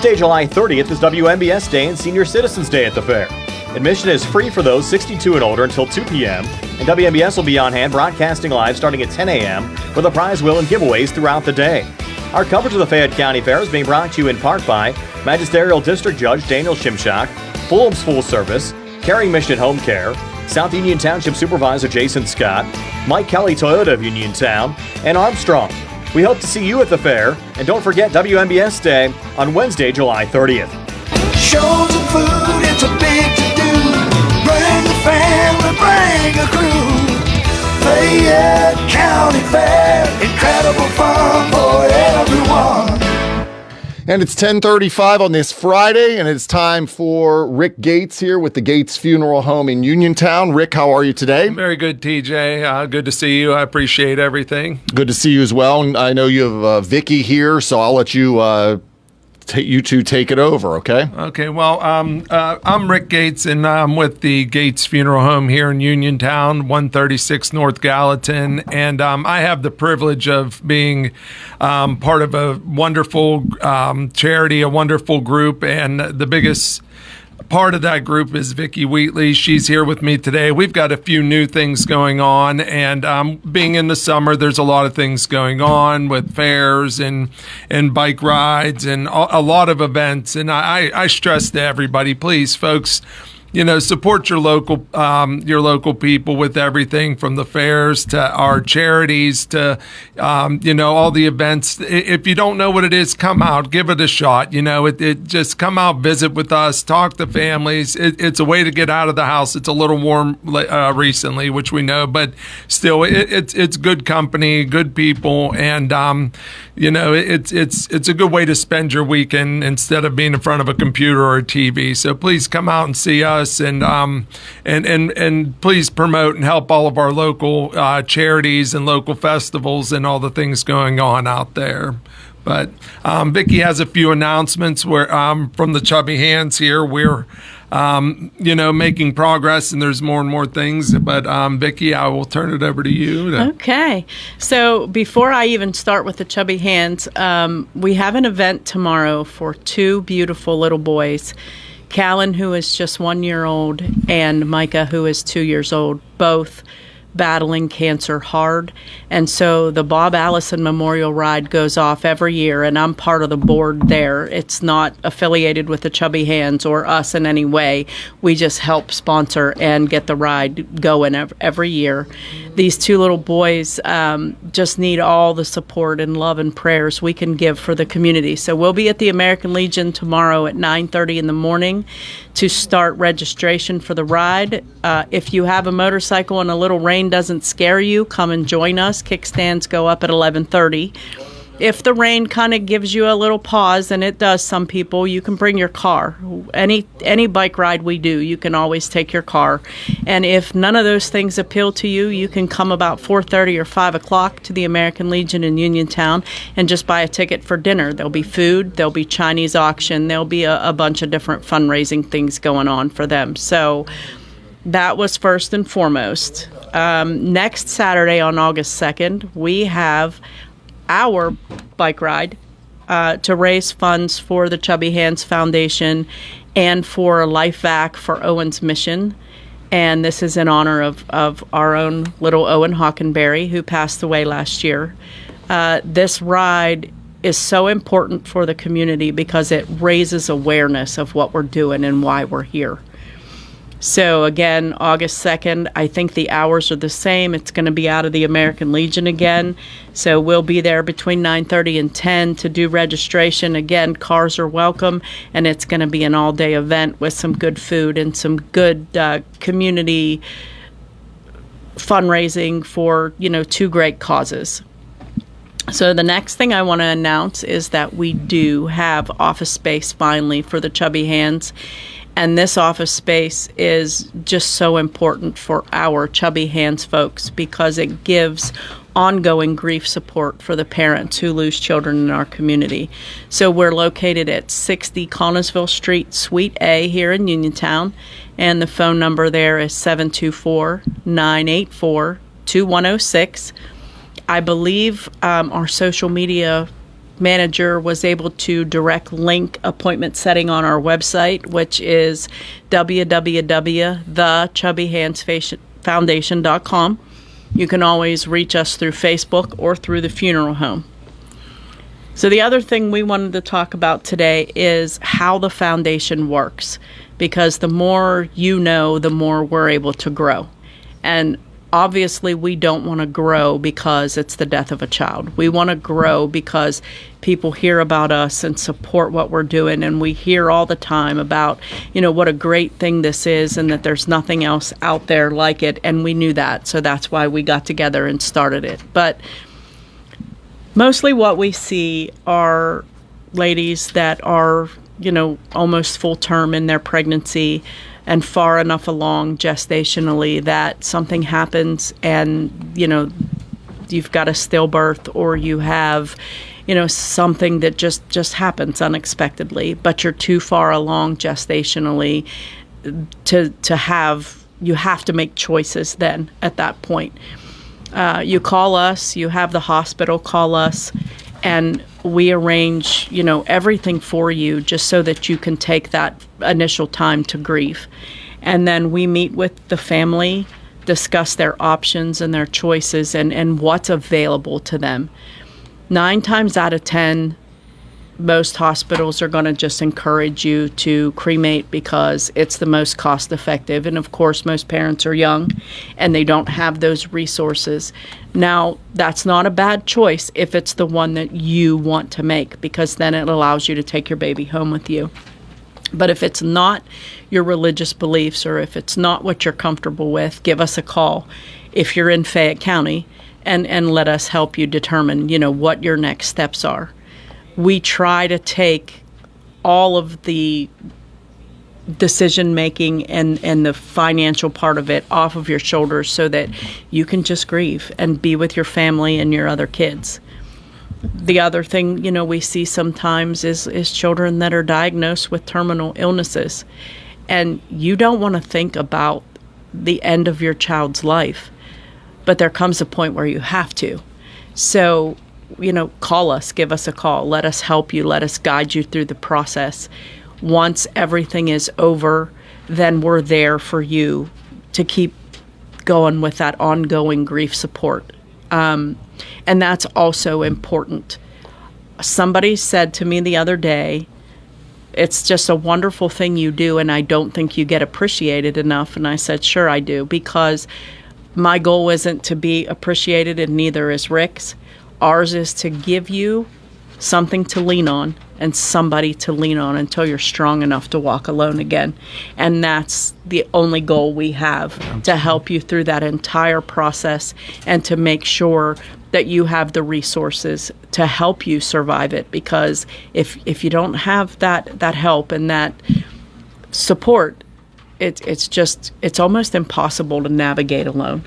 Wednesday, July 30th is WMBS Day and Senior Citizens Day at the fair. Admission is free for those 62 and older until 2 p.m., and WMBS will be on hand broadcasting live starting at 10 a.m. with a prize wheel and giveaways throughout the day. Our coverage of the Fayette County Fair is being brought to you in part by Magisterial District Judge Daniel Shimshak, Fulham's Full Service, Caring Mission Home Care, South Union Township Supervisor Jason Scott, Mike Kelly Toyota of Uniontown, and Armstrong. We hope to see you at the fair, and don't forget WMBS Day on Wednesday, July 30th. Shows and food, it's a big to-do. Bring the family, bring a crew. Fayette County Fair, incredible fun for everyone. And it's 10:35 on this Friday, and it's time for Rick Gates here with the Gates Funeral Home in Uniontown. Rick, how are you today? Very good, TJ. Good to see you. I appreciate everything. Good to see you as well. And I know you have Vicky here, so I'll let you you two take it over, okay? Okay, well, I'm Rick Gates, and I'm with the Gates Funeral Home here in Uniontown, 136 North Gallatin, and I have the privilege of being part of a wonderful charity, a wonderful group, and the biggest part of that group is Vicki Wheatley. She's here with me today. We've got a few new things going on, and being in the summer, there's a lot of things going on with fairs and bike rides and a lot of events. And I stress to everybody, please, folks, support your local people with everything from the fairs to our charities to, all the events. If you don't know what it is, come out, give it a shot. Just come out, visit with us, talk to families. It's a way to get out of the house. It's a little warm recently, which we know, but still, it's good company, good people, and it's a good way to spend your weekend instead of being in front of a computer or a TV. So please come out and see us. And please promote and help all of our local charities and local festivals and all the things going on out there. But Vicki has a few announcements where from the Chubby Hands here. We're making progress, and there's more and more things. But Vicki, I will turn it over to you. Okay. So before I even start with the Chubby Hands, we have an event tomorrow for two beautiful little boys. Callan, who is just 1 year old, and Micah, who is 2 years old, both battling cancer hard. And so the Bob Allison Memorial Ride goes off every year, and I'm part of the board there. It's not affiliated with the Chubby Hands or us in any way. We just help sponsor and get the ride going every year. These two little boys just need all the support and love and prayers we can give for the community. So we'll be at the American Legion tomorrow at 9:30 in the morning to start registration for the ride. If you have a motorcycle and a little rain doesn't scare you, come and join us. Kickstands go up at 11:30. If the rain kind of gives you a little pause, and it does some people, you can bring your car. Any bike ride we do, you can always take your car. And if none of those things appeal to you, you can come about 4:30 or 5 o'clock to the American Legion in Uniontown and just buy a ticket for dinner. There'll be food, there'll be Chinese auction, there'll be a bunch of different fundraising things going on for them. So that was first and foremost. Next Saturday on August 2nd, we have our bike ride to raise funds for the Chubby Hands Foundation and for LifeVac for Owen's Mission. And this is in honor of our own little Owen Hockenberry, who passed away last year. This ride is so important for the community because it raises awareness of what we're doing and why we're here. So again, August 2nd, I think the hours are the same. It's going to be out of the American Legion again. So we'll be there between 9:30 and 10 to do registration. Again, cars are welcome, and it's going to be an all-day event with some good food and some good community fundraising for, two great causes. So the next thing I want to announce is that we do have office space finally for the Chubby Hands. And this office space is just so important for our Chubby Hands folks because it gives ongoing grief support for the parents who lose children in our community. So we're located at 60 Connellsville Street, Suite A here in Uniontown. And the phone number there is 724-984-2106. I believe our social media manager was able to direct link appointment setting on our website, which is www.thechubbyhandsfoundation.com. You can always reach us through Facebook or through the funeral home. So the other thing we wanted to talk about today is how the foundation works, because the more you know, the more we're able to grow. And obviously, we don't want to grow because it's the death of a child. We want to grow because people hear about us and support what we're doing, and we hear all the time about, what a great thing this is and that there's nothing else out there like it, and we knew that, so that's why we got together and started it. But mostly what we see are ladies that are, almost full term in their pregnancy and far enough along gestationally that something happens and, you've got a stillbirth, or you have, something that just happens unexpectedly, but you're too far along gestationally you have to make choices then at that point. You call us, you have the hospital call us, and we arrange, everything for you just so that you can take that initial time to grieve. And then we meet with the family, discuss their options and their choices and what's available to them. 9 times out of 10, most hospitals are going to just encourage you to cremate because it's the most cost effective. And of course, most parents are young and they don't have those resources. Now, that's not a bad choice if it's the one that you want to make, because then it allows you to take your baby home with you. But if it's not your religious beliefs, or if it's not what you're comfortable with, give us a call if you're in Fayette County and let us help you determine, what your next steps are. We try to take all of the decision making and the financial part of it off of your shoulders so that you can just grieve and be with your family and your other kids. The other thing, we see sometimes is children that are diagnosed with terminal illnesses. And you don't want to think about the end of your child's life, but there comes a point where you have to. So call us, give us a call. Let us help you. Let us guide you through the process. Once everything is over, then we're there for you to keep going with that ongoing grief support. And that's also important. Somebody said to me the other day, it's just a wonderful thing you do, and I don't think you get appreciated enough. And I said, sure I do, because my goal isn't to be appreciated, and neither is Rick's. Ours is to give you something to lean on and somebody to lean on until you're strong enough to walk alone again. And that's the only goal we have, to help you through that entire process and to make sure that you have the resources to help you survive it. Because if you don't have that help and that support, it's almost impossible to navigate alone.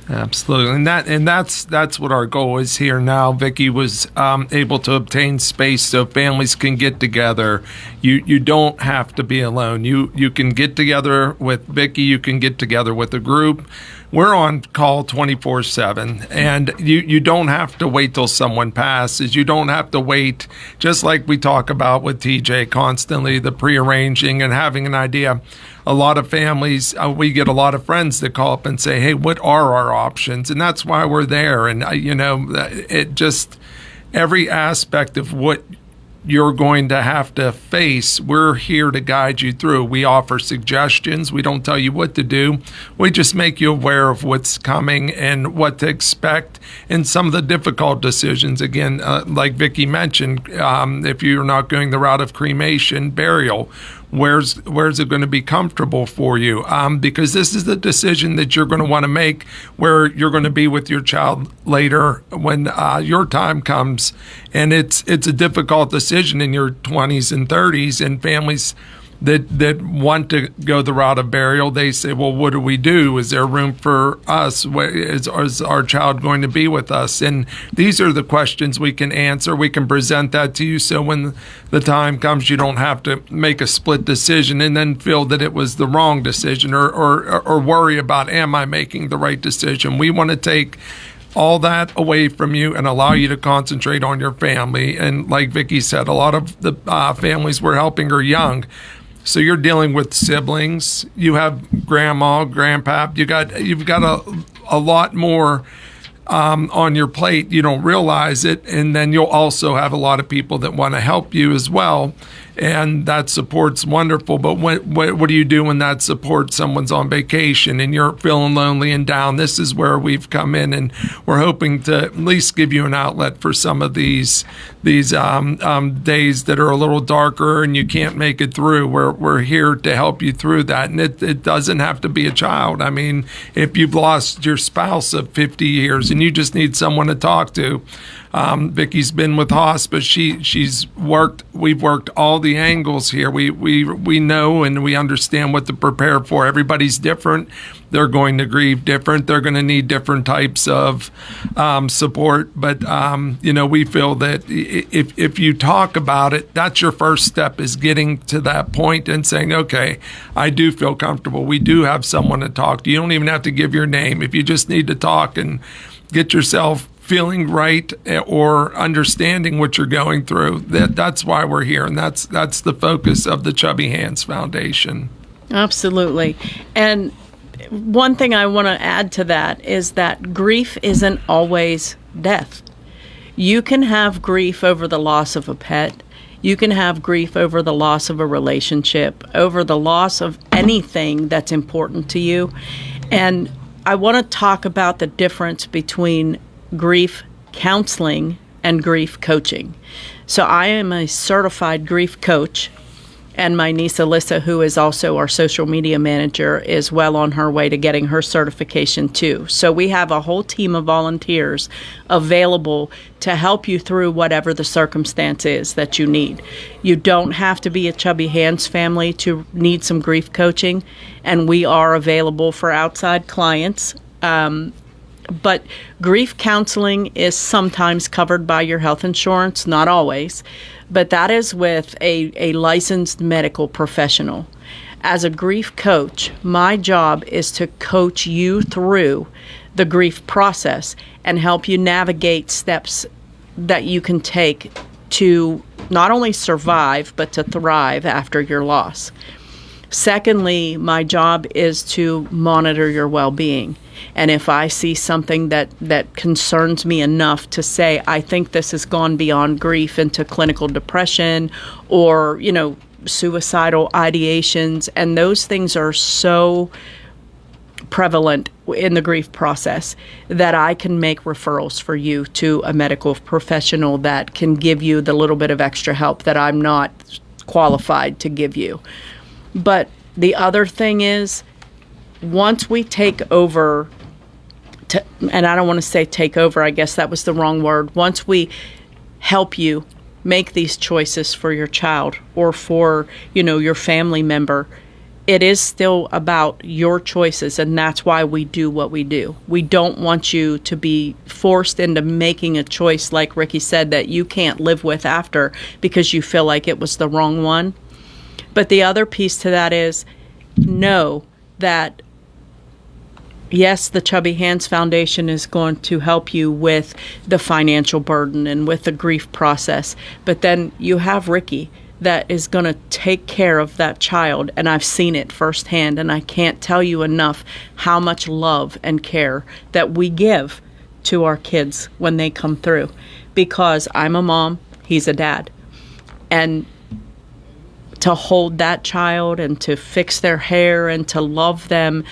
Absolutely, and that's what our goal is here now. Vicki was able to obtain space so families can get together. You don't have to be alone. You can get together with Vicki. You can get together with a group. We're on call 24/7, and you don't have to wait till someone passes. You don't have to wait, just like we talk about with TJ constantly, the prearranging and having an idea. A lot of families, we get a lot of friends that call up and say, hey, what are our options? And that's why we're there. And, it just, every aspect of what you're going to have to face, we're here to guide you through. We offer suggestions. We don't tell you what to do. We just make you aware of what's coming and what to expect and some of the difficult decisions. Again, like Vicki mentioned, if you're not going the route of cremation, burial, where's it going to be comfortable for you? Because this is the decision that you're going to want to make, where you're going to be with your child later when your time comes. And it's a difficult decision in your 20s and 30s, and families that want to go the route of burial, they say, well, what do we do? Is there room for us? Is our child going to be with us? And these are the questions we can answer. We can present that to you, so when the time comes, you don't have to make a split decision and then feel that it was the wrong decision or worry about, am I making the right decision? We want to take all that away from you and allow you to concentrate on your family. And like Vicki said, a lot of the families we're helping are young. So you're dealing with siblings. You have grandma, grandpa. You've got a lot more on your plate. You don't realize it, and then you'll also have a lot of people that want to help you as well. And that support's wonderful. But what do you do when that support, someone's on vacation and you're feeling lonely and down? This is where we've come in, and we're hoping to at least give you an outlet for some of these days that are a little darker and you can't make it through. We're here to help you through that. And it doesn't have to be a child. I mean, if you've lost your spouse of 50 years and you just need someone to talk to, Vicki's been with hospice. We've worked all the angles here. We know and we understand what to prepare for. Everybody's different. They're going to grieve different. They're going to need different types of support. But we feel that if you talk about it, that's your first step, is getting to that point and saying, okay, I do feel comfortable. We do have someone to talk to. You don't even have to give your name. If you just need to talk and get yourself feeling right or understanding what you're going through, that's why we're here, and that's the focus of the Chubby Hands Foundation. Absolutely. And one thing I want to add to that is that grief isn't always death. You can have grief over the loss of a pet. You can have grief over the loss of a relationship, over the loss of anything that's important to you. And I want to talk about the difference between grief counseling and grief coaching. So I am a certified grief coach, and my niece Alyssa, who is also our social media manager, is well on her way to getting her certification too. So we have a whole team of volunteers available to help you through whatever the circumstance is that you need. You don't have to be a Chubby Hands family to need some grief coaching, and we are available for outside clients. But grief counseling is sometimes covered by your health insurance, not always, but that is with a licensed medical professional. As a grief coach, my job is to coach you through the grief process and help you navigate steps that you can take to not only survive, but to thrive after your loss. Secondly, my job is to monitor your well-being. And if I see something that concerns me enough to say, I think this has gone beyond grief into clinical depression or, suicidal ideations, and those things are so prevalent in the grief process that I can make referrals for you to a medical professional that can give you the little bit of extra help that I'm not qualified to give you. But the other thing is, once we take over, and I don't want to say take over, I guess that was the wrong word. Once we help you make these choices for your child or for, your family member, it is still about your choices, and that's why we do what we do. We don't want you to be forced into making a choice, like Ricky said, that you can't live with after because you feel like it was the wrong one. But the other piece to that is know that, yes, the Chubby Hands Foundation is going to help you with the financial burden and with the grief process. But then you have Ricky that is going to take care of that child. And I've seen it firsthand. And I can't tell you enough how much love and care that we give to our kids when they come through. Because I'm a mom, he's a dad. And to hold that child and to fix their hair and to love them,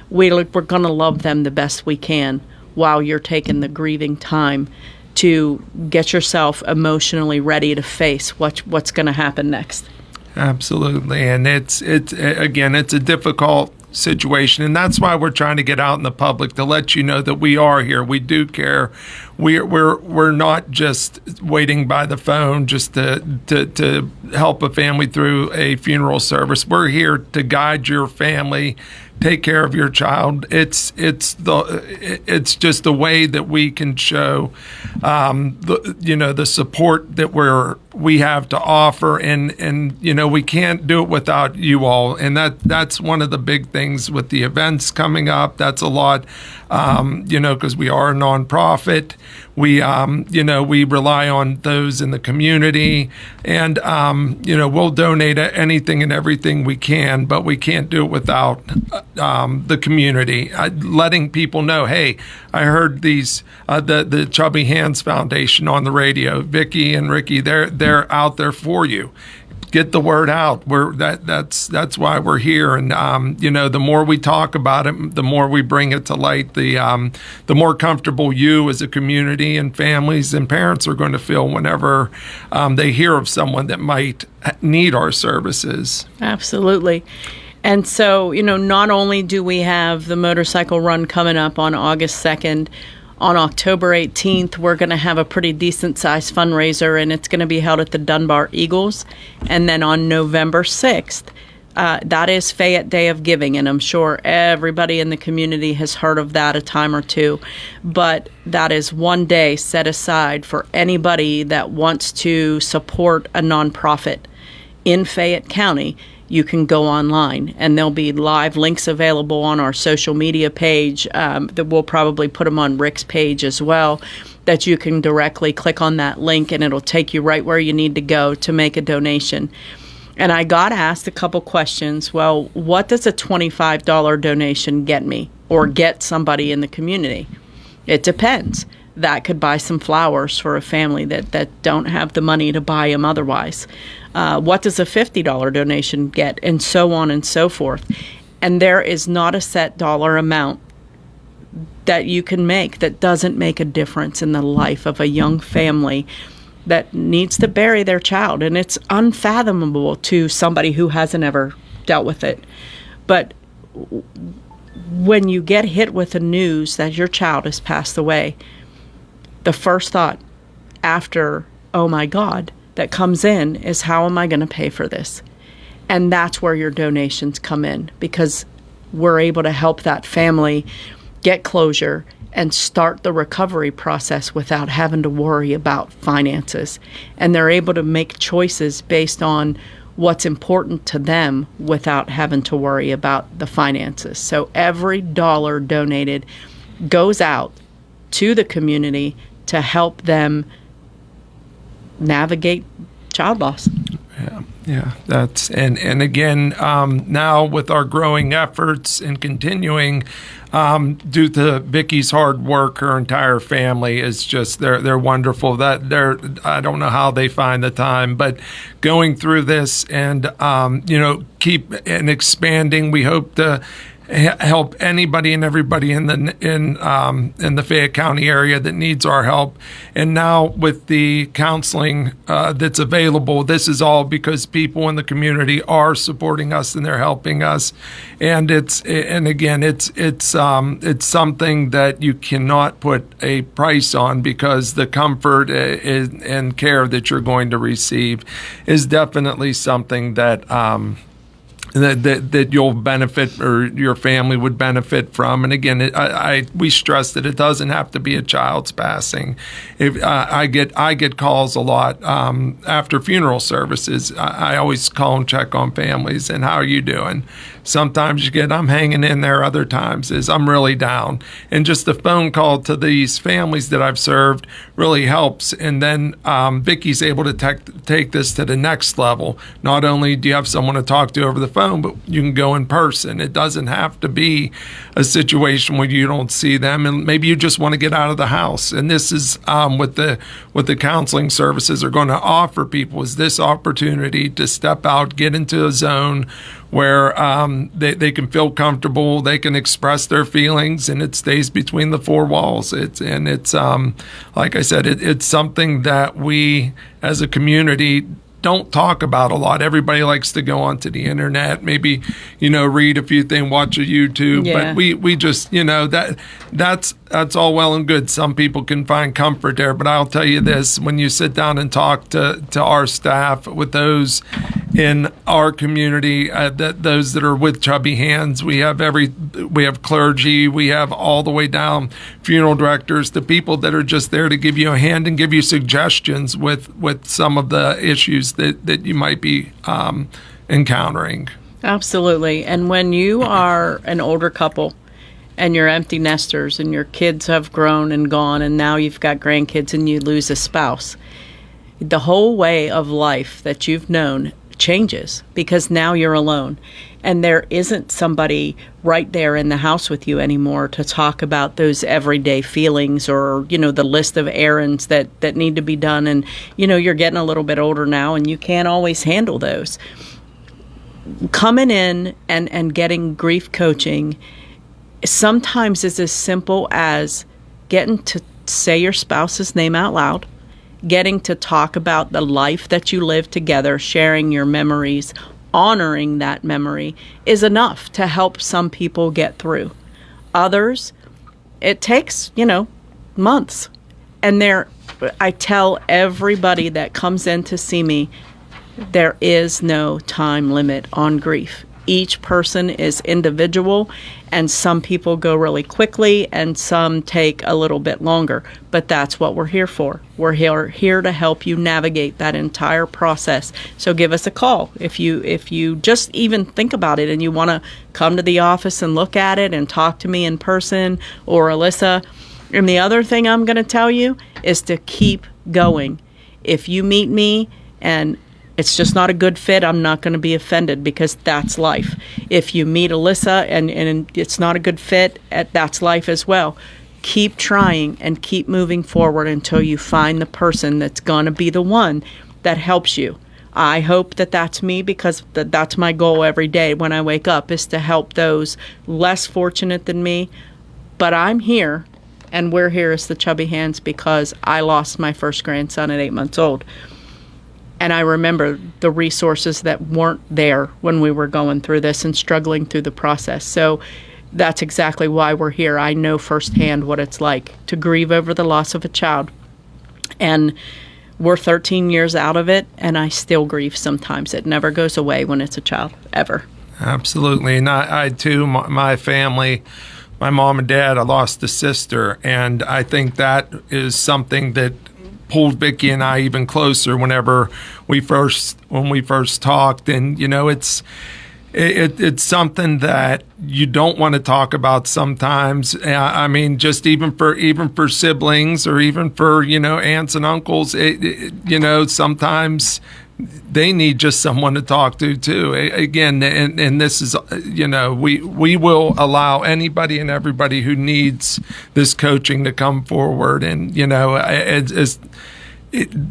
we're going to love them the best we can while you're taking the grieving time to get yourself emotionally ready to face what's going to happen next. Absolutely. And it's a difficult situation, and that's why we're trying to get out in the public to let you know that we are here. We do care. we're not just waiting by the phone just to help a family through a funeral service. We're here to guide your family, take care of your child. It's just the way that we can show the support that we have to offer, and we can't do it without you all. And that's one of the big things with the events coming up. That's a lot, because we are a nonprofit. We rely on those in the community, and we'll donate anything and everything we can, but we can't do it without the community. Letting people know, hey, I heard these the Chubby Hands Foundation on the radio. Vicki and Ricky, they're out there for you. Get the word out. That's why we're here, and the more we talk about it, the more we bring it to light. The more comfortable you as a community and families and parents are going to feel whenever they hear of someone that might need our services. Absolutely. And so, not only do we have the motorcycle run coming up on August 2nd, on October 18th, we're going to have a pretty decent-sized fundraiser, and it's going to be held at the Dunbar Eagles. And then on November 6th, that is Fayette Day of Giving, and I'm sure everybody in the community has heard of that a time or two. But that is one day set aside for anybody that wants to support a nonprofit in Fayette County. You can go online, and there'll be live links available on our social media page that we'll probably put them on Rick's page as well, that you can directly click on that link, and it'll take you right where you need to go to make a donation. And I got asked a couple questions. Well, what does a $25 donation get me or get somebody in the community? It depends. That could buy some flowers for a family that don't have the money to buy them otherwise. What does a $50 donation get? And so on and so forth. And there is not a set dollar amount that you can make that doesn't make a difference in the life of a young family that needs to bury their child. And it's unfathomable to somebody who hasn't ever dealt with it. But when you get hit with the news that your child has passed away, the first thought after, oh my God, that comes in is, how am I going to pay for this? And that's where your donations come in, because we're able to help that family get closure and start the recovery process without having to worry about finances. And they're able to make choices based on what's important to them without having to worry about the finances. So every dollar donated goes out to the community to help them navigate child loss. Yeah, that's and again, now with our growing efforts and continuing, due to Vicki's hard work, her entire family is just they're wonderful. I don't know how they find the time, but going through this and keep and expanding, we hope to help anybody and everybody in the Fayette County area that needs our help. And now with the counseling that's available, this is all because people in the community are supporting us and they're helping us. And it's something that you cannot put a price on, because the comfort and care that you're going to receive is definitely something that that you'll benefit, or your family would benefit from. And again, we stress that it doesn't have to be a child's passing. I get calls a lot after funeral services. I always call and check on families and how are you doing. Sometimes you get, I'm hanging in there. Other times is I'm really down. And just a phone call to these families that I've served really helps. And then Vicki's able to take this to the next level. Not only do you have someone to talk to over the phone, but you can go in person. It doesn't have to be a situation where you don't see them, and maybe you just want to get out of the house. And this is what the counseling services are going to offer people, is this opportunity to step out, get into a zone where they can feel comfortable, they can express their feelings, and it stays between the four walls. It's like I said, it's something that we as a community don't talk about a lot. Everybody likes to go onto the internet, maybe, read a few things, watch a YouTube, but we just, that's that's all well and good. Some people can find comfort there, but I'll tell you this: when you sit down and talk to our staff, with those in our community, those that are with Chubby Hands, we have clergy, we have all the way down funeral directors, the people that are just there to give you a hand and give you suggestions with some of the issues that you might be encountering. Absolutely. And when you are an older couple and you're empty nesters and your kids have grown and gone and now you've got grandkids and you lose a spouse, the whole way of life that you've known changes because now you're alone. And there isn't somebody right there in the house with you anymore to talk about those everyday feelings or, the list of errands that need to be done. And, you're getting a little bit older now and you can't always handle those. Coming in and getting grief coaching sometimes is as simple as getting to say your spouse's name out loud, getting to talk about the life that you live together, sharing your memories, honoring that memory is enough to help some people get through. Others, it takes, months. And I tell everybody that comes in to see me, there is no time limit on grief. Each person is individual, and some people go really quickly and some take a little bit longer. But that's what we're here for. We're here to help you navigate that entire process. So give us a call. If you just even think about it and you want to come to the office and look at it and talk to me in person or Alyssa. And the other thing I'm going to tell you is to keep going. If you meet me and it's just not a good fit, I'm not going to be offended because that's life. If you meet Alyssa and it's not a good fit, that's life as well. Keep trying and keep moving forward until you find the person that's going to be the one that helps you. I hope that that's me because that's my goal every day when I wake up is to help those less fortunate than me. But I'm here and we're here as the Chubby Hands because I lost my first grandson at 8 months old. And I remember the resources that weren't there when we were going through this and struggling through the process. So that's exactly why we're here. I know firsthand what it's like to grieve over the loss of a child. And we're 13 years out of it, and I still grieve sometimes. It never goes away when it's a child, ever. Absolutely. And I too, my family, my mom and dad, I lost a sister. And I think that is something that pulled Vicki and I even closer when we first talked. And it's something that you don't want to talk about sometimes. I mean, just even for siblings or even for aunts and uncles, sometimes they need just someone to talk to too. Again, and this is we will allow anybody and everybody who needs this coaching to come forward. And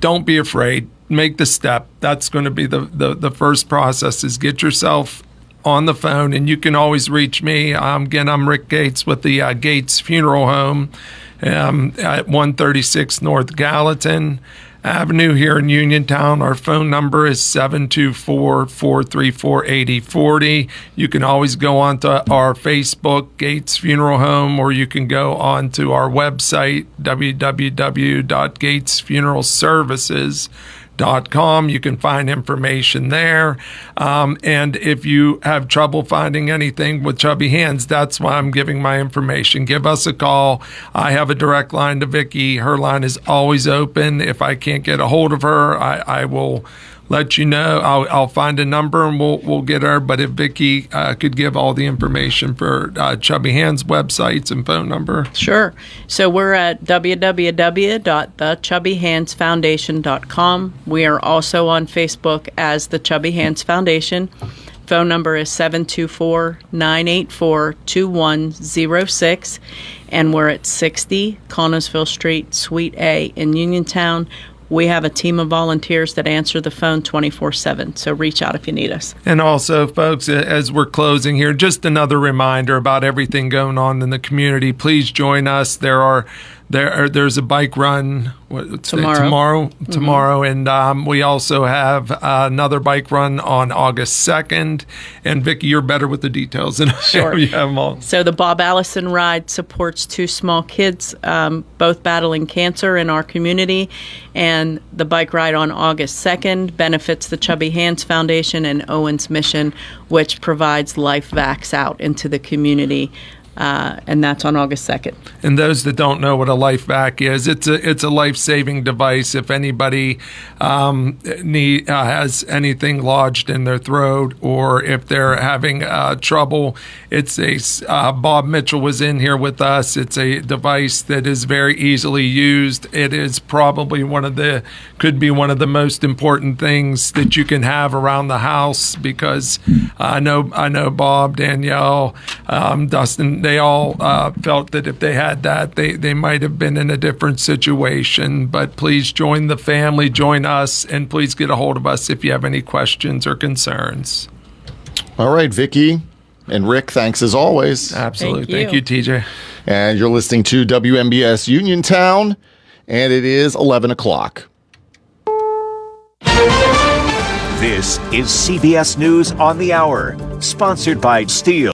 don't be afraid. Make the step. That's going to be the first process. Is get yourself on the phone, and you can always reach me. Again, I'm Rick Gates with the Gates Funeral Home at 136 North Gallatin Avenue here in Uniontown. Our phone number is 724-434-8040. You can always go onto our Facebook, Gates Funeral Home, or you can go onto our website, www.gatesfuneralservices.com. You can find information there. And if you have trouble finding anything with Chubby Hands, that's why I'm giving my information. Give us a call. I have a direct line to Vicki. Her line is always open. If I can't get a hold of her, I will let you know. I'll find a number and we'll get her. But if Vicki could give all the information for Chubby Hands websites and phone number. Sure. So we're at www.thechubbyhandsfoundation.com. We are also on Facebook as the Chubby Hands Foundation. Phone number is 724-984-2106. And we're at 60 Connellsville Street, Suite A in Uniontown. We have a team of volunteers that answer the phone 24/7, so reach out if you need us. And also, folks, as we're closing here, just another reminder about everything going on in the community. Please join us. There there's a bike run tomorrow, and we also have another bike run on August 2nd. And Vicki, you're better with the details than Sure. you have them all. So the Bob Allison Ride supports 2 small kids, both battling cancer in our community. And the bike ride on August 2nd benefits the Chubby Hands Foundation and Owens Mission, which provides Life Vax out into the community. And that's on August 2nd. And those that don't know what a LifeVac is, it's a life-saving device. If anybody has anything lodged in their throat, or if they're having trouble, Bob Mitchell was in here with us. It's a device that is very easily used. It is probably could be one of the most important things that you can have around the house, because I know Bob, Danielle, Dustin, they all felt that if they had that, they might have been in a different situation. But please join the family, join us, and please get a hold of us if you have any questions or concerns. All right, Vicki and Rick, thanks as always. Absolutely. Thank Thank you, TJ. And you're listening to WMBS Uniontown, and it is 11 o'clock. This is CBS News on the Hour, sponsored by Steel.